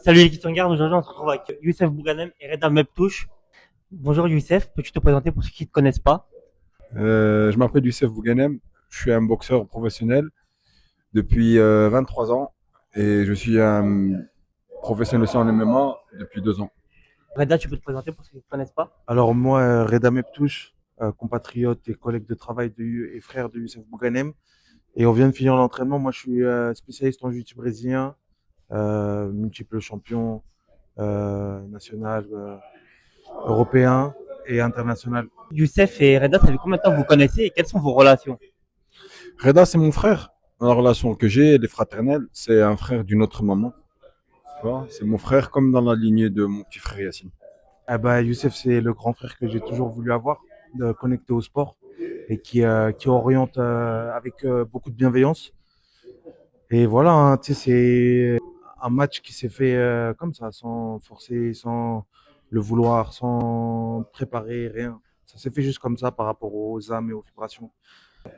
Salut l'équipe Tanguard, aujourd'hui on se retrouve avec Youssef Bouganem et Reda Meptouche. Bonjour Youssef, peux-tu te présenter pour ceux qui ne te connaissent pas? Je m'appelle Youssef Bouganem, je suis un boxeur professionnel depuis 23 ans et je suis un professionnel aussi en MMA depuis 2 ans. Reda, tu peux te présenter pour ceux qui ne te connaissent pas? Alors moi, Reda Meptouche, compatriote et collègue de travail et frère de Youssef Bouganem. Et on vient de finir l'entraînement. Moi, je suis spécialiste en jiu-jitsu brésilien, multiple champion national, européen et international. Youssef et Reda, ça fait combien de temps que vous connaissez et quelles sont vos relations? Reda, c'est mon frère. La relation que j'ai, elle est fraternelle. C'est un frère d'une autre maman. Tu vois, c'est mon frère comme dans la lignée de mon petit frère Yacine. Ah bah, Youssef, c'est le grand frère que j'ai toujours voulu avoir, connecté au sport et qui oriente avec beaucoup de bienveillance. Et voilà, hein, tu sais, c'est un match qui s'est fait comme ça, sans forcer, sans le vouloir, sans préparer, rien. Ça s'est fait juste comme ça par rapport aux âmes et aux vibrations.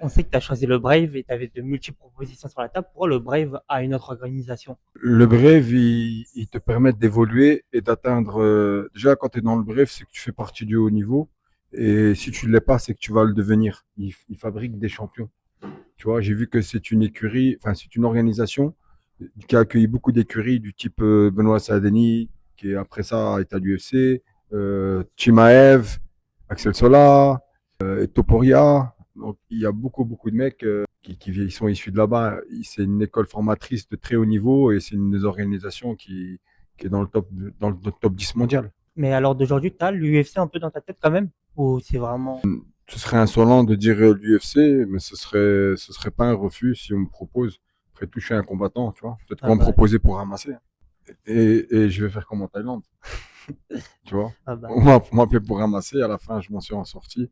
On sait que tu as choisi le Brave et tu avais de multiples propositions sur la table. Pourquoi le Brave a une autre organisation? Le bref, il te permet d'évoluer et d'atteindre. Déjà, quand tu es dans le bref, c'est que tu fais partie du haut niveau. Et si tu ne l'es pas, c'est que tu vas le devenir. Il fabrique des champions. Tu vois, j'ai vu que c'est une écurie, enfin, c'est une organisation qui a accueilli beaucoup d'écuries du type Benoît Saadeni, qui après ça est à l'UFC, Chimaev, Axel Sola, Toporia. Donc, il y a beaucoup de mecs qui sont issus de là-bas. C'est une école formatrice de très haut niveau et c'est une des organisations qui est dans le top 10 mondial. Mais alors d'aujourd'hui, tu as l'UFC un peu dans ta tête quand même? Ou c'est vraiment... Ce serait insolent de dire l'UFC, mais ce serait pas un refus si on me propose. Après tout, je suis un combattant, tu vois. Peut-être qu'on Ah va me bah, proposer pour ramasser. Et je vais faire comme en Thaïlande, tu vois. ah bah. On m'a appelé pour ramasser, à la fin, je m'en suis en sorti.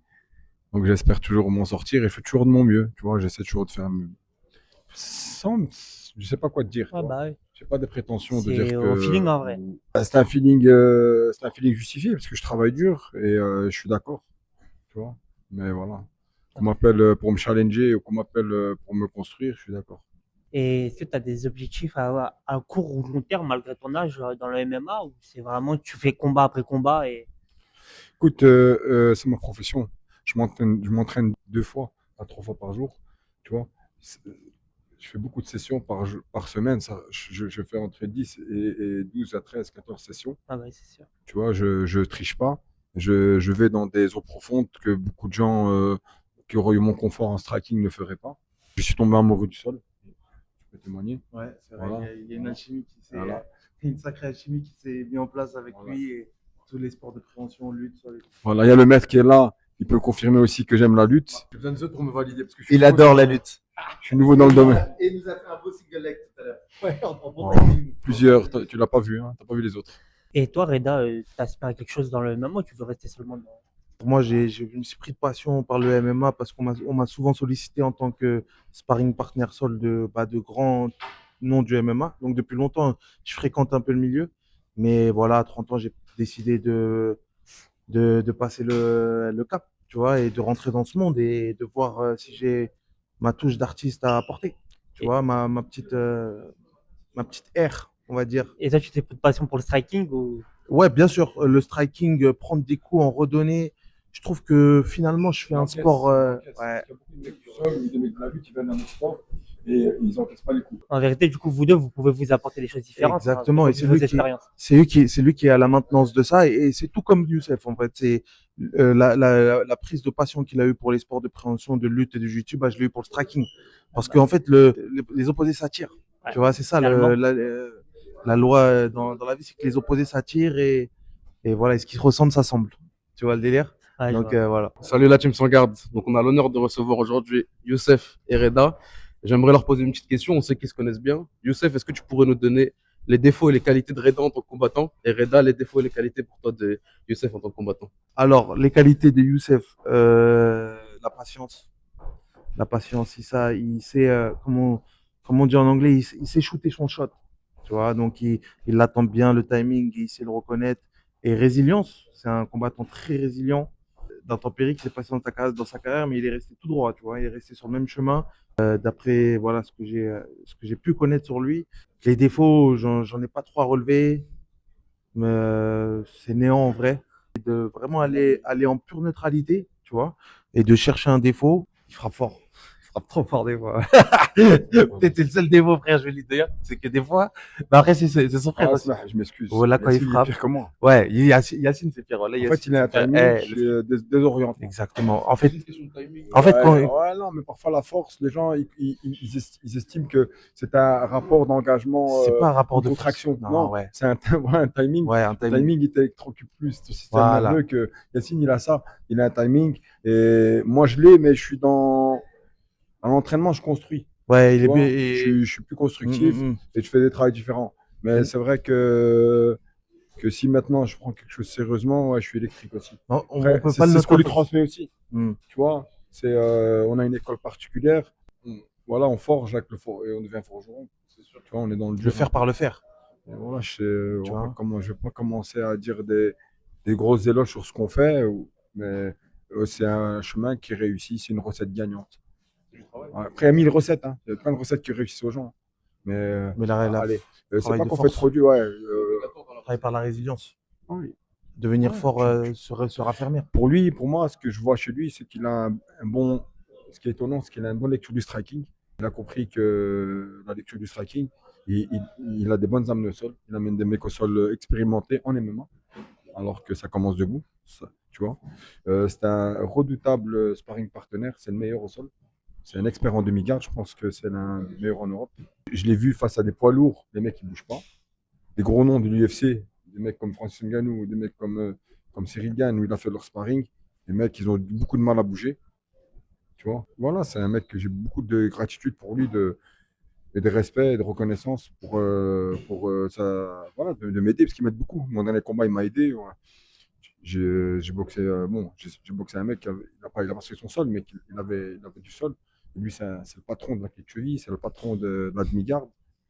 Donc j'espère toujours m'en sortir et je fais toujours de mon mieux, tu vois. J'essaie toujours de faire mieux. Sans, je sais pas quoi te dire, tu Ah vois. bah, ouais. J'ai pas de prétention de C'est dire au feeling que en vrai. c'est un feeling justifié parce que je travaille dur et je suis d'accord, tu vois. Mais voilà. Qu'on m'appelle pour me challenger ou qu'on m'appelle pour me construire, je suis d'accord. Et est-ce que tu as des objectifs à court ou long terme malgré ton âge dans le MMA ou c'est vraiment tu fais combat après combat et Écoute, c'est ma profession. Je m'entraîne 2 fois à 3 fois par jour, tu vois. C'est- Je fais beaucoup de sessions par semaine. Ça, je fais entre 10 et 12 à 13, 14 sessions. ah ouais, c'est sûr. Tu vois, je triche pas. Je vais dans des eaux profondes que beaucoup de gens qui auraient eu mon confort en striking ne feraient pas. Je suis tombé amoureux du sol, je peux témoigner. Ouais, c'est vrai, Voilà, il y a une voilà, alchimie voilà, une sacrée alchimie qui s'est mise en place avec voilà. lui et tous les sports de prévention, lutte, sol et tout. Voilà, il y a le maître qui est là. Il peut confirmer aussi que j'aime la lutte. J'ai besoin de autres pour me valider parce que Il adore la lutte. je suis nouveau dans le domaine. Et il nous a fait un beau single leg tout à l'heure. Ouais, Voilà. Plusieurs, tu l'as pas vu, hein, t'as pas vu les autres. Et toi Reda, t'aspires à quelque chose dans le MMA ou tu veux rester seulement dans... Pour moi, je me suis pris de passion par le MMA parce on m'a souvent sollicité en tant que sparring partner sol de grands noms du MMA. Donc depuis longtemps, je fréquente un peu le milieu. Mais voilà, à 30 ans, j'ai décidé de passer le cap, tu vois, et de rentrer dans ce monde et de voir si j'ai ma touche d'artiste à apporter. Tu Et, vois, ma petite aire, on va dire. et toi tu t'es pris de passion pour le striking ou... Ouais, bien sûr, le striking, prendre des coups, en redonner. Je trouve que finalement, je fais un sport. Ouais, Parce qu'il y a beaucoup de mecs du sol ou des mecs de la lutte qui viennent dans notre sport et ils n'encaissent pas les coups. En vérité, du coup, vous deux, vous pouvez vous apporter des choses différentes hein, exactement. Et vu vos expériences. c'est lui qui est à la maintenance de ça. Et c'est tout comme Youssef, en fait. C'est la prise de passion qu'il a eue pour les sports de préhension, de lutte et de jiu-jitsu, bah, je l'ai eu pour le striking. Parce qu'en fait, les opposés s'attirent. Ouais, Tu vois, c'est ça finalement. la loi dans la vie, c'est que les opposés s'attirent et voilà, et ce qui se ressemble s'assemble. Tu vois le délire? Ouais, je Donc vois. voilà. Salut la team Sangarde. Donc on a l'honneur de recevoir aujourd'hui Youssef et Reda. J'aimerais leur poser une petite question. On sait qu'ils se connaissent bien. Youssef, est-ce que tu pourrais nous donner les défauts et les qualités de Reda en tant que combattant et Reda, les défauts et les qualités pour toi de Youssef en tant que combattant? Alors, les qualités de Youssef, la patience. La patience, il sait, comment on dit en anglais, il sait shooter son shot. Tu vois, donc il attend bien le timing, il sait le reconnaître. Et résilience, c'est un combattant très résilient. d'intempéries qui s'est passé dans sa carrière, mais il est resté tout droit, tu vois. Il est resté sur le même chemin. D'après voilà ce que j'ai pu connaître sur lui, les défauts, j'en ai pas trop à relever. Mais c'est néant en vrai. Et de vraiment aller en pure neutralité, tu vois, et de chercher un défaut. Il frappe fort. Il frappe trop fort des fois. Peut-être c'est le seul défaut, frère, je vais lui dire. C'est que des fois, mais après, c'est son frère Ah, aussi. je m'excuse. Voilà, quand il Yacine, il est frappe. pire que moi. Ouais, Yacine, c'est pire. Voilà, En fait, Yacine, il a un c'est pire. timing Eh, qui est désorientant. exactement. C'est une question de timing. En fait, quand, Ouais, non, mais parfois la force, les gens, ils estiment que c'est un rapport d'engagement, c'est pas un rapport une de force. contraction. Non, Non, ouais. c'est ouais, un timing. Ouais, un Le timing. timing, il t'électrocute plus ton système Voilà. nerveux que Yacine, il a ça. Il a un timing. Et moi, je l'ai, mais je suis dans un entraînement, je construis. Ouais, il Tu est vois, bien. je suis plus constructif et je fais des travaux différents. Mais Mm. c'est vrai que si maintenant je prends quelque chose sérieusement, ouais, je suis électrique aussi. On Après, peut pas le c'est ce qu'on noter. lui transmet aussi. Mm. Tu vois, on a une école particulière. Voilà, on forge avec et on devient forgeron. C'est sûr. Tu vois, on est dans le Le dur. faire par le faire. Et voilà, Tu vois. je vais pas commencer à dire des grosses éloges sur ce qu'on fait, mais c'est un chemin qui réussit, c'est une recette gagnante. Ouais, après, il y a 1000 recettes, hein. Il y a plein de recettes qui réussissent aux gens. Mais Mais allez, c'est travail pas de qu'on fait force. trop dur. Ouais, Travailler par la résilience. oui. Devenir Ouais, fort, se raffermir. Pour moi, ce que je vois chez lui, c'est qu'il a un bon. Ce qui est étonnant, c'est qu'il a une bonne lecture du striking. Il a compris que la lecture du striking, il a des bonnes âmes au sol. Il amène des mecs au sol expérimentés en MMA, alors que ça commence debout. Tu vois. C'est un redoutable sparring partenaire. C'est le meilleur au sol. C'est un expert en demi-garde. Je pense que c'est l'un des meilleurs en Europe. Je l'ai vu face à des poids lourds, des mecs qui ne bougent pas. Des gros noms de l'UFC, des mecs comme Francis Ngannou, des mecs comme Cyril Gane, où il a fait leur sparring. Les mecs, ils ont eu beaucoup de mal à bouger. Tu vois. Voilà, c'est un mec que j'ai beaucoup de gratitude pour lui et de respect et de reconnaissance voilà, de m'aider, parce qu'il m'aide beaucoup. Mon dernier combat, il m'a aidé. Ouais. J'ai boxé, j'ai boxé un mec il a pas son sol, mais il avait du sol. Et lui, c'est le patron de la clé de cheville, c'est le patron de la demi-garde.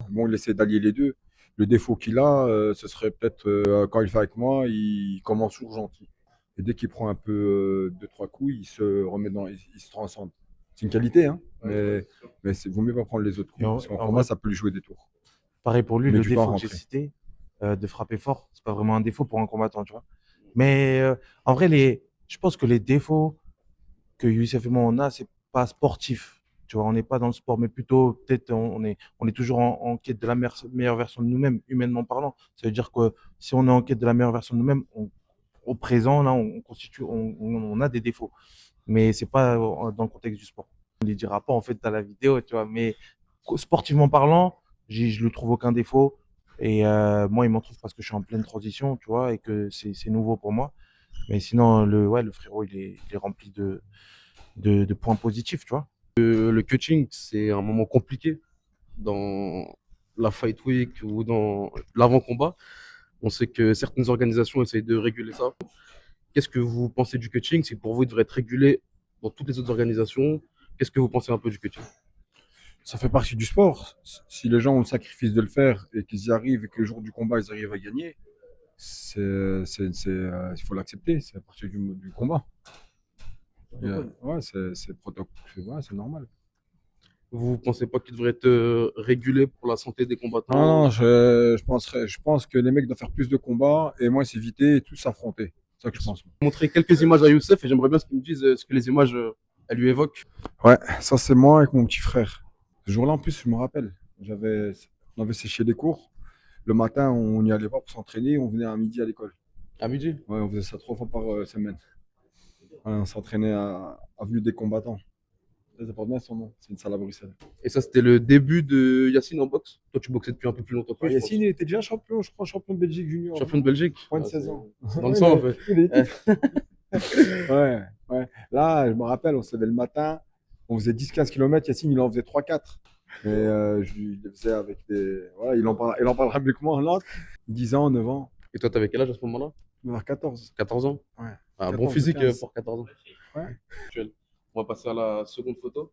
Bon, il essaie d'allier les deux. Le défaut qu'il a, ce serait peut-être quand il fait avec moi, il commence toujours gentil. Et dès qu'il prend un peu deux, trois coups, il se remet il se transcende. C'est une qualité, hein, mais vaut mieux pas prendre les autres coups. Parce qu'en combat, ça peut lui jouer des tours. Pareil pour lui, Mais le du temps à défaut que j'ai rentrer. cité, de frapper fort, c'est pas vraiment un défaut pour un combattant, tu vois. Mais en vrai, je pense que les défauts que Youssef et moi on a, c'est pas sportif. Tu vois, on n'est pas dans le sport, mais plutôt peut-être on est toujours en quête de la meilleure version de nous-mêmes, humainement parlant. Ça veut dire que si on est en quête de la meilleure version de nous-mêmes, au présent, là, on a des défauts. Mais c'est pas dans le contexte du sport. On ne les dira pas en fait dans la vidéo, tu vois. Mais sportivement parlant, je le trouve aucun défaut. Et moi, il m'en trouve parce que je suis en pleine transition, tu vois, et que c'est nouveau pour moi. Mais sinon, le frérot, il est rempli de points positifs, tu vois. Le coaching, c'est un moment compliqué dans la fight week ou dans l'avant-combat. On sait que certaines organisations essayent de réguler ça. Qu'est-ce que vous pensez du coaching? C'est que pour vous, il devrait être régulé dans toutes les autres organisations. Qu'est-ce que vous pensez un peu du coaching? Ça fait partie du sport. Si les gens ont le sacrifice de le faire et qu'ils y arrivent et que le jour du combat, ils arrivent à gagner, il faut l'accepter. C'est à partir du combat. Ouais, c'est normal. Vous pensez pas qu'il devrait être régulé pour la santé des combattants? Non, je pense que les mecs doivent faire plus de combats et moins s'éviter et tous s'affronter. C'est ça que je pense. Montrer quelques images à Youssef et j'aimerais bien qu'ils me disent ce que les images elles lui évoquent. Ouais, ça c'est moi avec mon petit frère. Ce jour-là, en plus, je me rappelle, on avait séché les cours. Le matin, on n'y allait pas pour s'entraîner, on venait à midi à l'école. À midi? Ouais, on faisait ça 3 fois par semaine. Ouais, on s'entraînait à Avenue des Combattants. Ça porte bien son nom, c'est une salle à Bruxelles. Et ça, c'était le début de Yacine en boxe? Toi, tu boxais depuis un peu plus longtemps que lui, je Yacine, il était déjà champion, je crois, champion de Belgique junior. pense. Champion de Belgique? Moins de Ah, 16 ans. c'est dans le sang, en fait. Ouais, ouais. Là, je me rappelle, on se levait le matin, on faisait 10-15 km, Yacine, il en faisait 3-4. Et je le faisais avec des. Voilà, il en parlera mieux que moi, l'autre. 10 ans, 9 ans, Et toi, t'avais quel âge à ce moment-là? vers 14. 14 ans? Ouais. Un 14 bon ou physique 15. pour 14 ans. Ouais. On va passer à la seconde photo.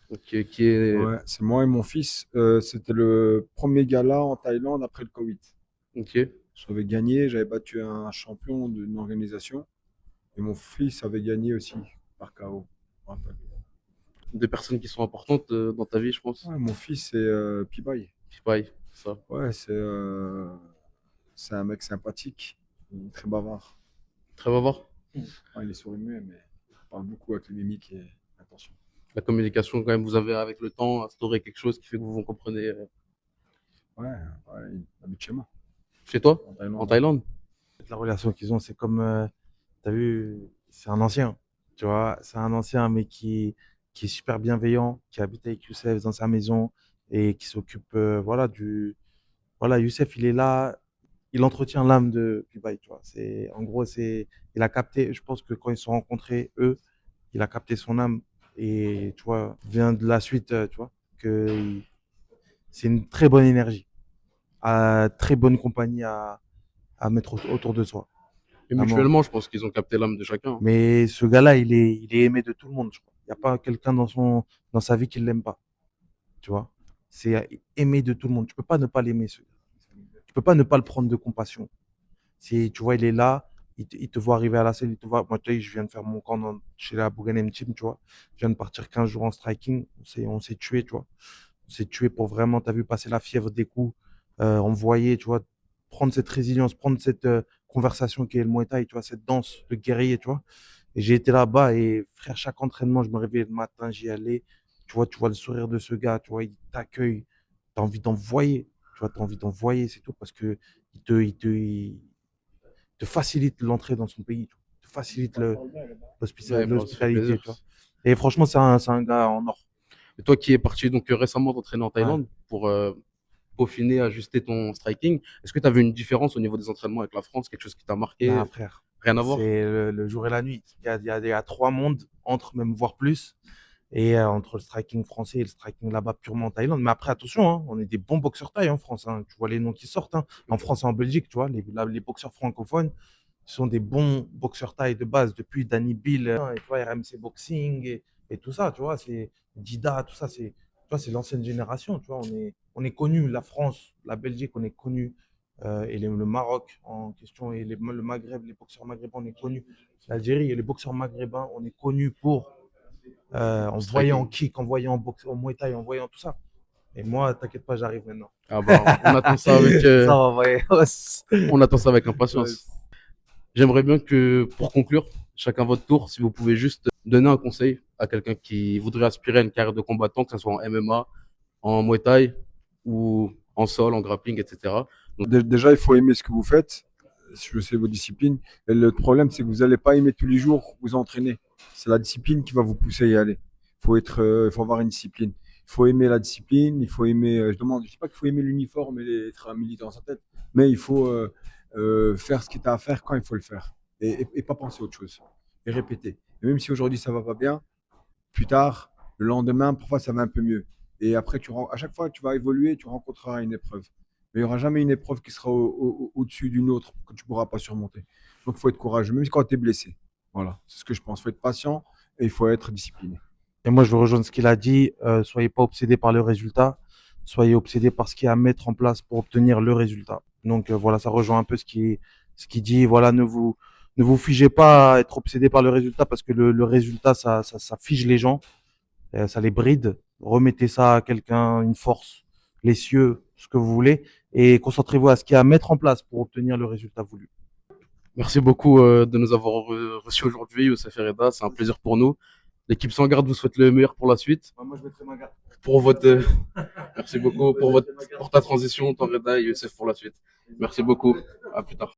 Donc, qui est... Ouais, c'est moi et mon fils. C'était le premier gala en Thaïlande après le Covid. Ok. J'avais gagné, j'avais battu un champion d'une organisation. Et mon fils avait gagné aussi par KO. Je me rappelle. Des personnes qui sont importantes dans ta vie, je pense. Ouais, mon fils, c'est Pibaye. Pareil, ça. Ouais, c'est un mec sympathique. Il est très bavard. Très bavard. Ouais, il est sourd muet, mais il parle beaucoup avec les mimiques et attention. La communication, quand même, vous avez avec le temps instauré quelque chose qui fait que vous vous comprenez Ouais, ouais, il habite chez moi, chez toi, en Thaïlande. en Thaïlande. La relation qu'ils ont, c'est comme, t'as vu, c'est un ancien, tu vois, c'est un ancien, mais qui est super bienveillant, qui habite avec Youssef dans sa maison et qui s'occupe, voilà, Youssef, il est là, il entretient l'âme de Dubaï, tu vois. En gros, il a capté, je pense que quand ils se sont rencontrés, eux, il a capté son âme et, tu vois, vient de la suite, tu vois, que c'est une très bonne énergie, très bonne compagnie à mettre autour de soi. Et Vraiment. mutuellement, je pense qu'ils ont capté l'âme de chacun. Mais ce gars-là, il est aimé de tout le monde, je crois. Il n'y a pas quelqu'un dans sa vie qui ne l'aime pas. Tu vois? C'est aimé de tout le monde. Tu peux pas ne pas l'aimer, ce gars. Tu peux pas ne pas le prendre de compassion. Tu vois, il est là, il te voit arriver à la scène, il te voit. Moi, tu sais, je viens de faire mon camp chez la Bouganem Team, tu vois. Je viens de partir 15 jours en striking. On s'est tué, tu vois. On s'est tué pour vraiment, tu as vu, passer la fièvre des coups, envoyer, tu vois, prendre cette résilience, prendre cette conversation qui est le Muay Thai, tu vois, cette danse de guerrier, tu vois. Et j'ai été là-bas et frère, chaque entraînement, je me réveillais le matin, j'y allais. Tu vois le sourire de ce gars, tu vois, il t'accueille. Tu as envie d'envoyer, tu vois, tu as envie d'envoyer, c'est tout, parce que il te facilite l'entrée dans son pays, tu vois. Il te facilite Ouais, bah, ça fait l'hospitalité, plaisir. tu vois. Et franchement, c'est un gars en or. Et toi qui es parti donc récemment t'entraîner en Ouais. Thaïlande pour peaufiner, ajuster ton striking, est-ce que tu as vu une différence au niveau des entraînements avec la France, quelque chose qui t'a marqué? Non, frère. Rien à voir? C'est le jour et la nuit. Il y a trois mondes, entre même voire plus. Et entre le striking français et le striking là-bas purement en Thaïlande. Mais après, attention, hein, on est des bons boxeurs thaï en France. Hein. Tu vois les noms qui sortent. Hein. En France et en Belgique, tu vois, les boxeurs francophones sont des bons boxeurs thaï de base. Depuis Danny Bill, et, tu vois, RMC Boxing et tout ça, tu vois, c'est Dida, tout ça, c'est l'ancienne génération. Tu vois, on est connus, la France, la Belgique, on est connus. Et le Maroc en question et le Maghreb, les boxeurs maghrébins, on est connus. L'Algérie et les boxeurs maghrébins, on est connus pour en voyant en kick, en voyant en boxe, en Muay Thai, en voyant tout ça. Et moi, t'inquiète pas, j'arrive maintenant. Ah bah, on attend ça avec, Ça, on va voir. on attend ça avec impatience. J'aimerais bien que, pour conclure, chacun votre tour, si vous pouvez juste donner un conseil à quelqu'un qui voudrait aspirer à une carrière de combattant, que ce soit en MMA, en Muay Thai ou en sol, en grappling, etc. Donc, Déjà, il faut aimer ce que vous faites. Je sais vos disciplines. Et le problème, c'est que vous n'allez pas aimer tous les jours vous entraîner. C'est la discipline qui va vous pousser à y aller. Il faut avoir une discipline. Il faut aimer la discipline. Il faut aimer. Je dis pas qu'il faut aimer l'uniforme et être un militant dans sa tête, mais il faut faire ce qui est à faire quand il faut le faire et pas penser à autre chose et répéter. Et même si aujourd'hui ça va pas bien, plus tard, le lendemain, parfois ça va un peu mieux. Et après, à chaque fois, tu vas évoluer, tu rencontreras une épreuve. Mais il n'y aura jamais une épreuve qui sera au-dessus d'une autre que tu ne pourras pas surmonter. Donc, il faut être courageux, même quand tu es blessé. Voilà, c'est ce que je pense. Il faut être patient et il faut être discipliné. Et moi, je veux rejoindre ce qu'il a dit. Soyez pas obsédés par le résultat. Soyez obsédés par ce qu'il y a à mettre en place pour obtenir le résultat. Donc voilà, ça rejoint un peu ce qu'il dit. Voilà, ne vous figez pas à être obsédé par le résultat parce que le résultat, ça fige les gens, ça les bride. Remettez ça à quelqu'un, une force, les cieux, ce que vous voulez, et concentrez-vous à ce qu'il y a à mettre en place pour obtenir le résultat voulu. merci beaucoup de nous avoir reçus aujourd'hui, Youssef et Reda. C'est un plaisir pour nous. L'équipe Sans Garde vous souhaite le meilleur pour la suite. Moi, je mettrai ma garde. Pour votre, merci beaucoup pour ta transition, ton Reda et Youssef pour la suite. Merci beaucoup. À plus tard.